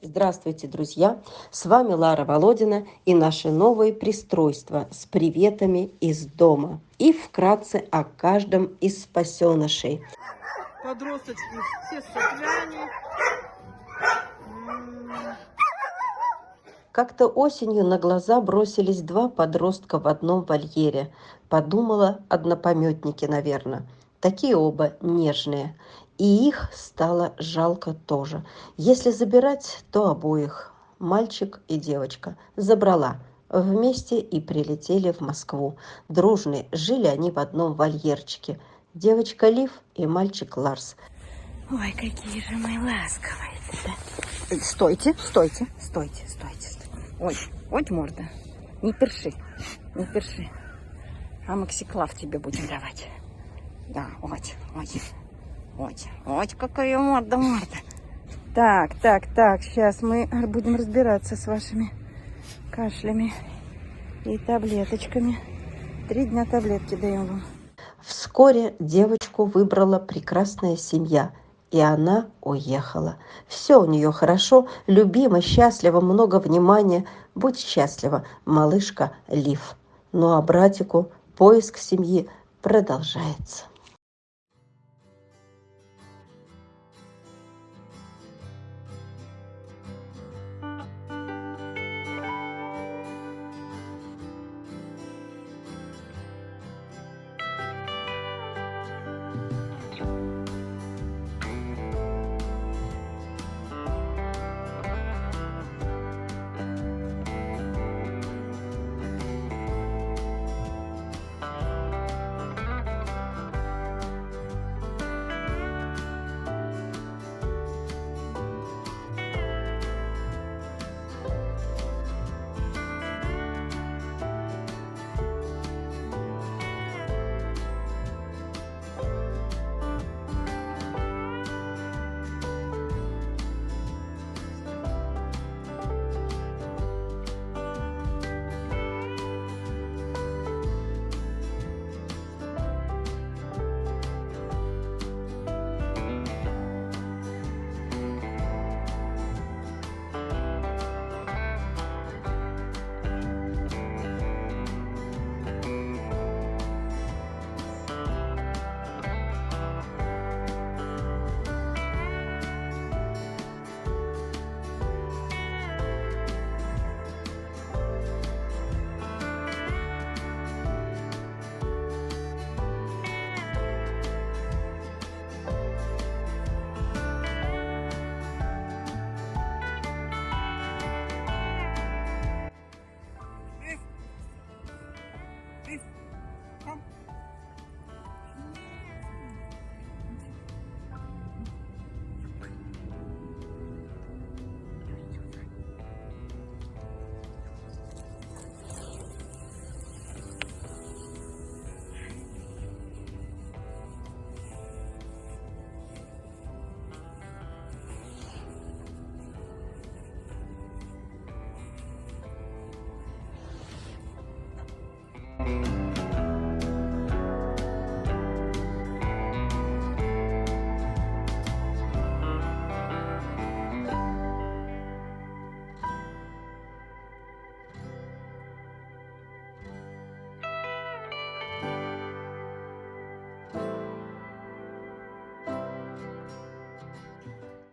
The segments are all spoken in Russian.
Здравствуйте, друзья! С вами Лара Володина и наши новые пристройства с приветами из дома. И вкратце о каждом из спасенышей. Подросточки все сопляне. Как-то осенью на глаза бросились два подростка в одном вольере. Подумала, однопомётники, наверное. Такие оба нежные. И их стало жалко тоже. Если забирать, то обоих. Мальчик и девочка. Забрала. Вместе и прилетели в Москву. Дружные. Жили они в одном вольерчике. Девочка Лив и мальчик Ларс. Ой, какие же мы ласковые. Стойте, стойте, стойте, стойте. Ой, ой, морда. Не перши, не перши. А Максиклав тебе будем давать. Да, ой, ой, ой, ой, какая морда. Так, сейчас мы будем разбираться с вашими кашлями и таблеточками. 3 дня таблетки даем вам. Вскоре девочку выбрала прекрасная семья, и она уехала. Все у нее хорошо, любима, счастлива, много внимания. Будь счастлива, малышка Лив. Ну а братику поиск семьи продолжается.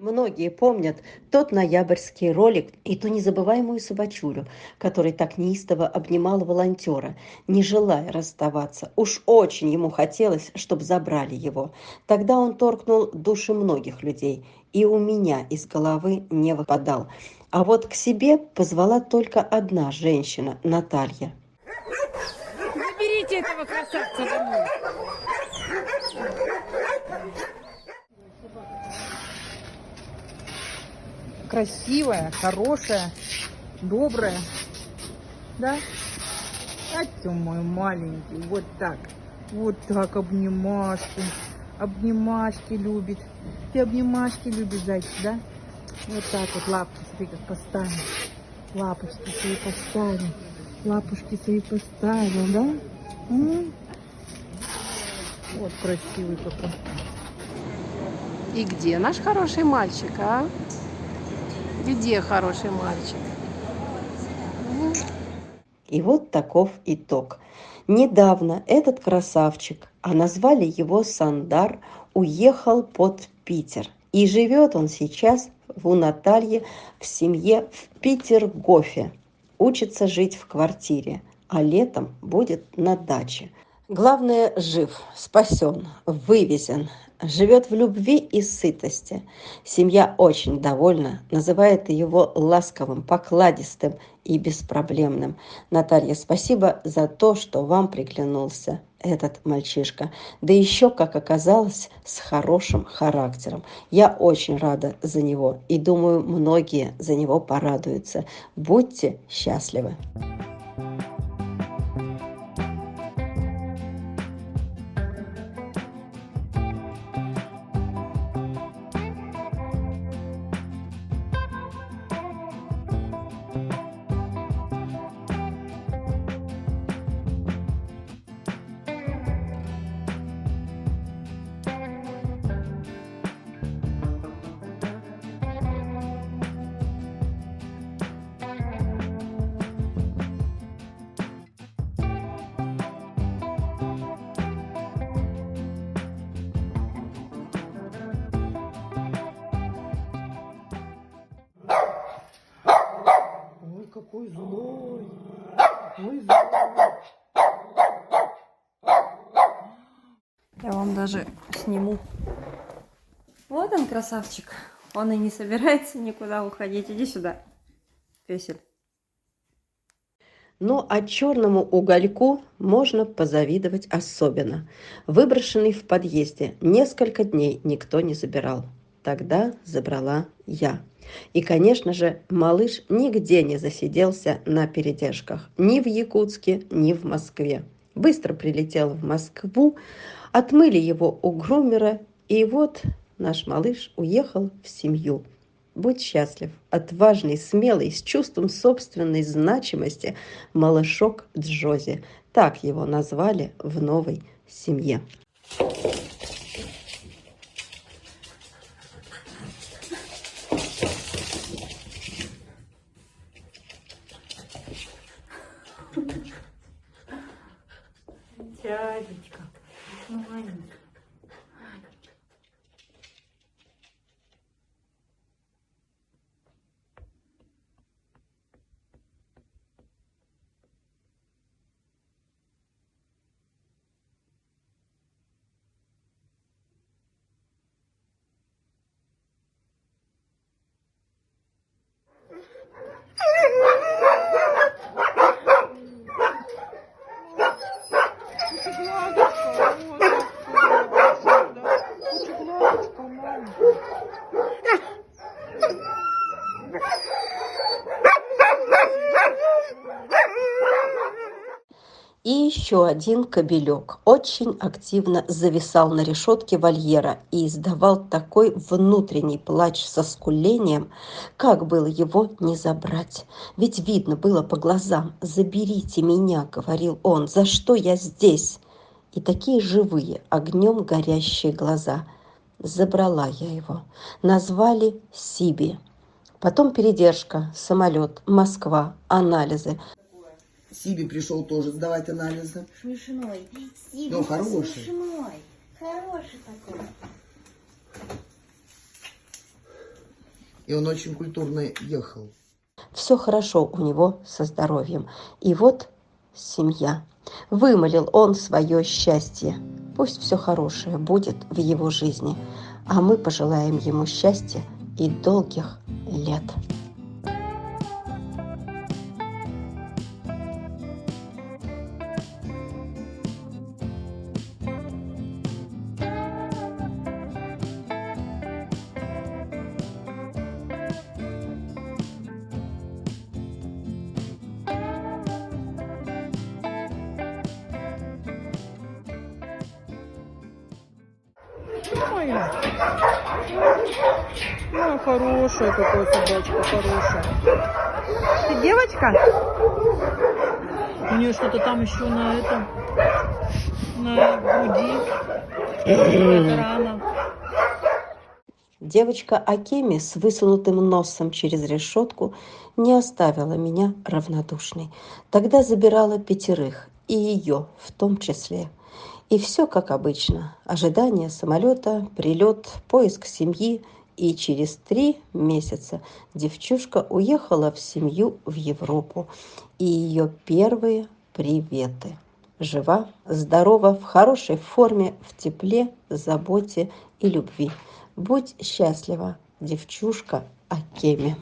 Многие помнят тот ноябрьский ролик и ту незабываемую собачулю, который так неистово обнимал волонтера, не желая расставаться. Уж очень ему хотелось, чтобы забрали его. Тогда он торкнул души многих людей, и у меня из головы не выпадал. А вот к себе позвала только одна женщина, Наталья. Заберите этого красавца домой. Красивая, хорошая, добрая. Да? А ты мой маленький. Вот так обнимашки. Обнимашки любит. Ты обнимашки любишь, зайчик, да? Вот так вот лапки, смотри, как поставил. Лапочки свои поставил. Лапушки свои поставил, да? Вот красивый какой. И где наш хороший мальчик, а? Где хороший мальчик? И вот таков итог. Недавно этот красавчик, а назвали его Сандар, уехал под Питер. И живет он сейчас у Натальи в семье в Петергофе. Учится жить в квартире, а летом будет на даче. Главное, жив, спасен, вывезен, живет в любви и сытости. Семья очень довольна, называет его ласковым, покладистым и беспроблемным. Наталья, спасибо за то, что вам приглянулся этот мальчишка. Да еще, как оказалось, с хорошим характером. Я очень рада за него и думаю, многие за него порадуются. Будьте счастливы! Ой, какой злой. Ой, злой. Я вам даже сниму. Вот он, красавчик. Он и не собирается никуда уходить. Иди сюда, песель. Ну, а черному угольку можно позавидовать особенно. Выброшенный в подъезде несколько дней никто не забирал. Тогда забрала я. И, конечно же, малыш нигде не засиделся на передержках. Ни в Якутске, ни в Москве. Быстро прилетел в Москву, отмыли его у грумера, и вот наш малыш уехал в семью. Будь счастлив, отважный, смелый, с чувством собственной значимости малышок Джози. Так его назвали в новой семье. Дядечка, маленький. И еще один кобелек очень активно зависал на решетке вольера и издавал такой внутренний плач со скулением, как было его не забрать. Ведь видно было по глазам. «Заберите меня», — говорил он, — «за что я здесь?» И такие живые, огнем горящие глаза. Забрала я его. Назвали Сиби. Потом передержка, самолет, Москва, анализы. Сиби пришел тоже сдавать анализы. Смешной. Сиби, Ну, хороший. смешной. Хороший такой. И он очень культурно ехал. Все хорошо у него со здоровьем. И вот семья. Вымолил он свое счастье. Пусть все хорошее будет в его жизни. А мы пожелаем ему счастья и долгих лет. Ой, ну, хорошая какая собачка, хорошая. Ты девочка? У нее что-то там еще на этом, на груди. Это рана. Девочка Акеми с высунутым носом через решетку не оставила меня равнодушной. Тогда забирала 5, и ее в том числе. И все как обычно. Ожидание самолета, прилет, поиск семьи. И через 3 месяца девчушка уехала в семью в Европу. И ее первые приветы. Жива, здорова, в хорошей форме, в тепле, заботе и любви. Будь счастлива, девчушка Акеми.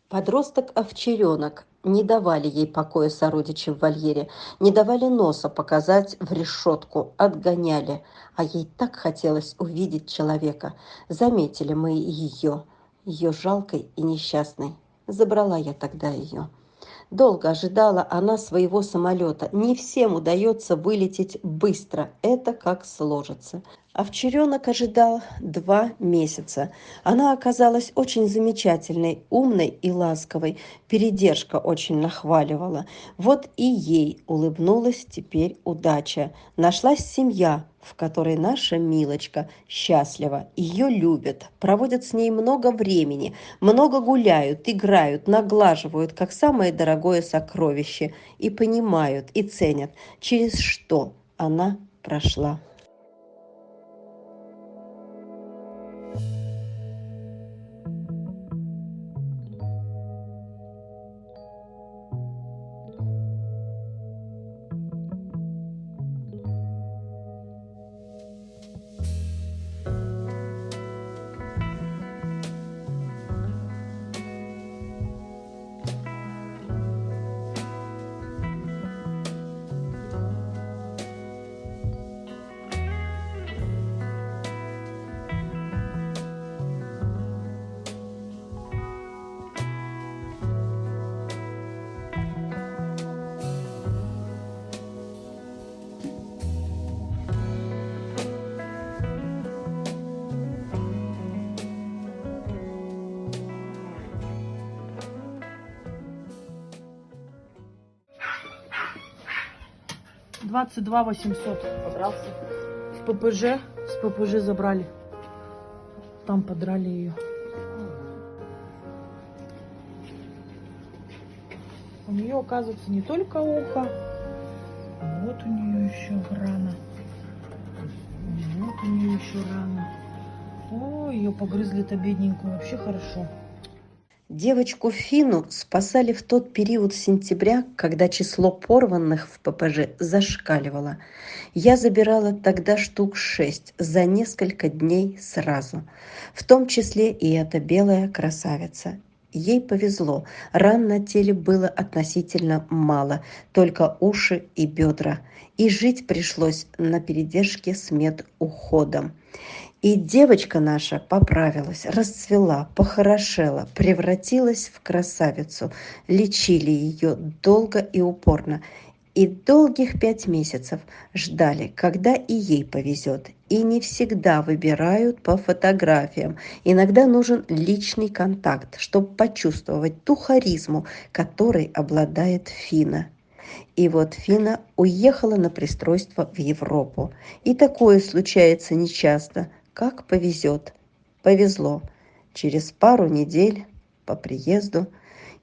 Подросток-овчаренок. Не давали ей покоя сородичи в вольере, не давали носа показать в решетку, отгоняли. А ей так хотелось увидеть человека. Заметили мы ее жалкой и несчастной. Забрала я тогда ее. Долго ожидала она своего самолета. Не всем удается вылететь быстро. Это как сложится. Овчаренок ожидал 2 месяца. Она оказалась очень замечательной, умной и ласковой. Передержка очень нахваливала. Вот и ей улыбнулась теперь удача. Нашлась семья, в которой наша Милочка счастлива. Ее любят, проводят с ней много времени, много гуляют, играют, наглаживают, как самое дорогое сокровище. И понимают, и ценят, через что она прошла. $22 800 подрался. С ППЖ забрали. Там подрали ее. У нее, оказывается, не только ухо. Вот у нее еще рана. Вот у нее еще рана. Ой, ее погрызли-то бедненькую. Вообще хорошо. Девочку Фину спасали в тот период сентября, когда число порванных в ППЖ зашкаливало. Я забирала тогда штук 6 за несколько дней сразу, в том числе и эта белая красавица. Ей повезло, ран на теле было относительно мало, только уши и бедра, и жить пришлось на передержке с медуходом. И девочка наша поправилась, расцвела, похорошела, превратилась в красавицу. Лечили ее долго и упорно. И долгих 5 месяцев ждали, когда и ей повезет. И не всегда выбирают по фотографиям. Иногда нужен личный контакт, чтобы почувствовать ту харизму, которой обладает Фина. И вот Фина уехала на пристройство в Европу. И такое случается нечасто. Как повезет. Повезло. Через пару недель по приезду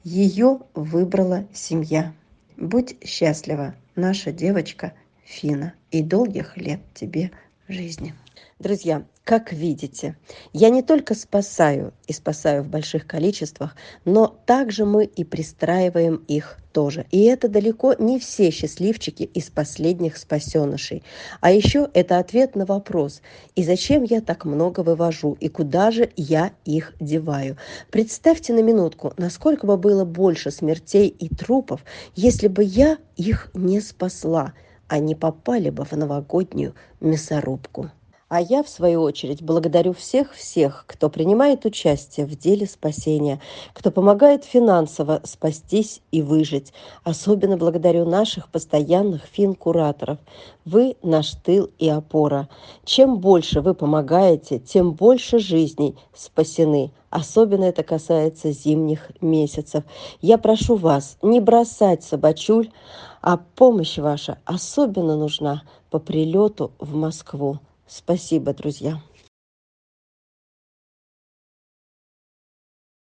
ее выбрала семья. Будь счастлива, наша девочка Фина, и долгих лет тебе жизни. Друзья, как видите, я не только спасаю и спасаю в больших количествах, но также мы и пристраиваем их тоже. И это далеко не все счастливчики из последних спасенышей. А еще это ответ на вопрос, и зачем я так много вывожу, и куда же я их деваю. Представьте на минутку, насколько бы было больше смертей и трупов, если бы я их не спасла, они попали бы в новогоднюю мясорубку. А я, в свою очередь, благодарю всех-всех, кто принимает участие в деле спасения, кто помогает финансово спастись и выжить. Особенно благодарю наших постоянных финкураторов. Вы наш тыл и опора. Чем больше вы помогаете, тем больше жизней спасены. Особенно это касается зимних месяцев. Я прошу вас не бросать собачуль, а помощь ваша особенно нужна по прилету в Москву. Спасибо, друзья.